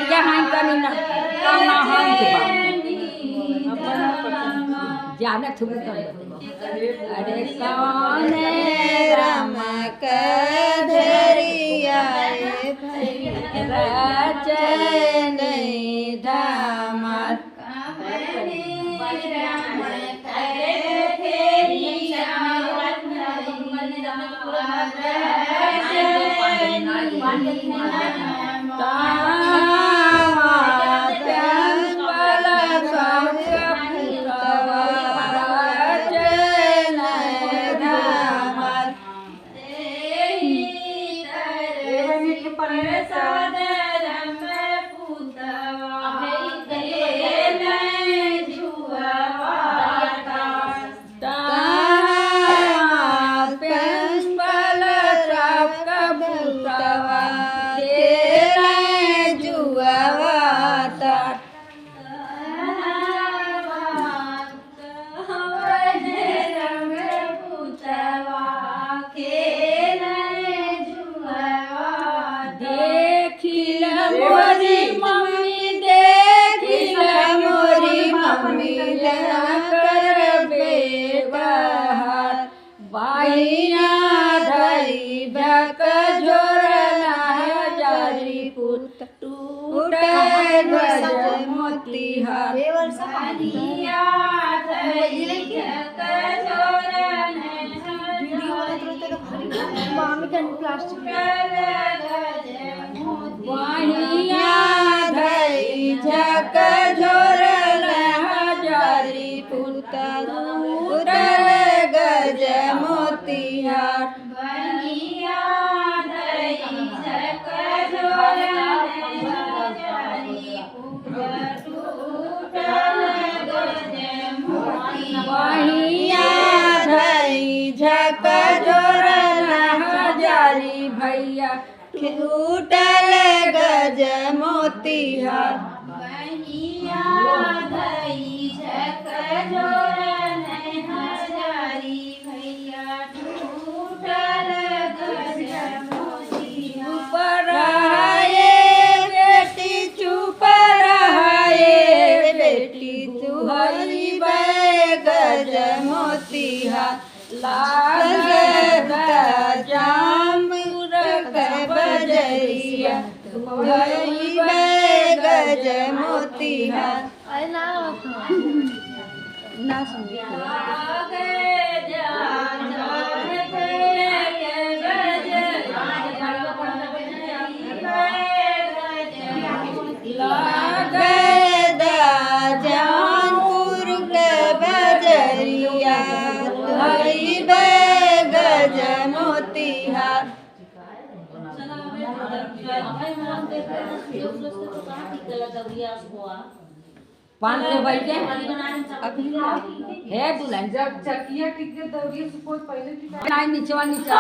करिया हैं कनी ना काना हम के जाने थुबु कर अरे कौने राम कधरिया रचन धामर उठल गज मोतिहार बनिया धई झक जोरन हजारी भैया उठल गज मोतिहार पर आए बेटी चुप रहाए बेटी तू हरी गज मोतिहार लागता जाम बजरिया हरी गज मोतिहार ना जानपुर के बजरिया हरी गज मोतिहार 5 के बैठे अभी है दुल्हन जब चकिया टिके दौड़िए सुपोज पहले की नहीं नीचवा नीचा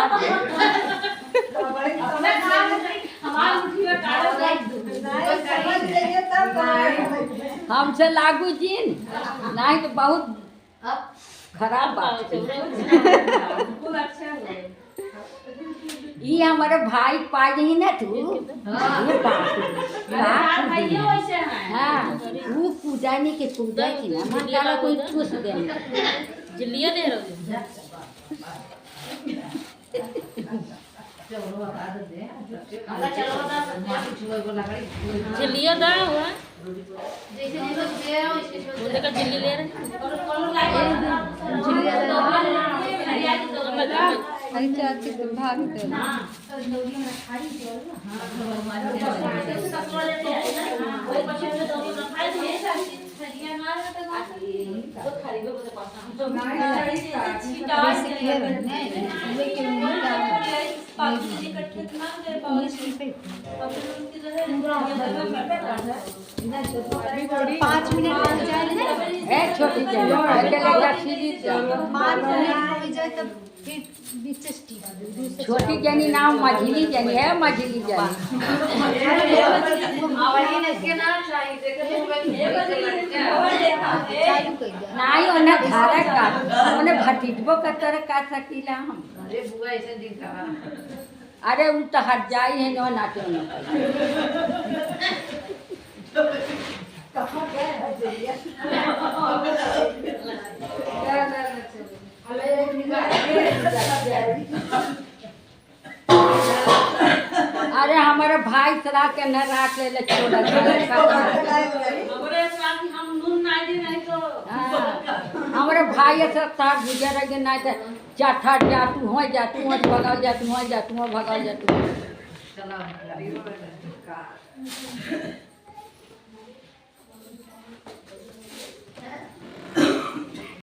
हमसे लागू जीन नहीं तो बहुत खराब बात ये हमारे भाई पाज ही ना तू हाँ वो पूजा नहीं के पूजा की ना मन काला कोई ठूस दे जिलिया दे रहो जिलिया दा हुआ जैसे बोले का जिली ले रहे अच्छा भाग दो छोटी जनी नाम मझली जनी है मझली जनी नहीं उन्हें धारा का उन्हें भतीजबो का तरह का सकीला हम अरे उन तो हट जाई है जो नाटे अरे हमारे भाई सरा के न राख ले छोड़ा हमारे भाई से तार गुजर के ना चाठा जा तू हो जा तू हो भगाओ जा तू हो जा तू भगाओ जा तू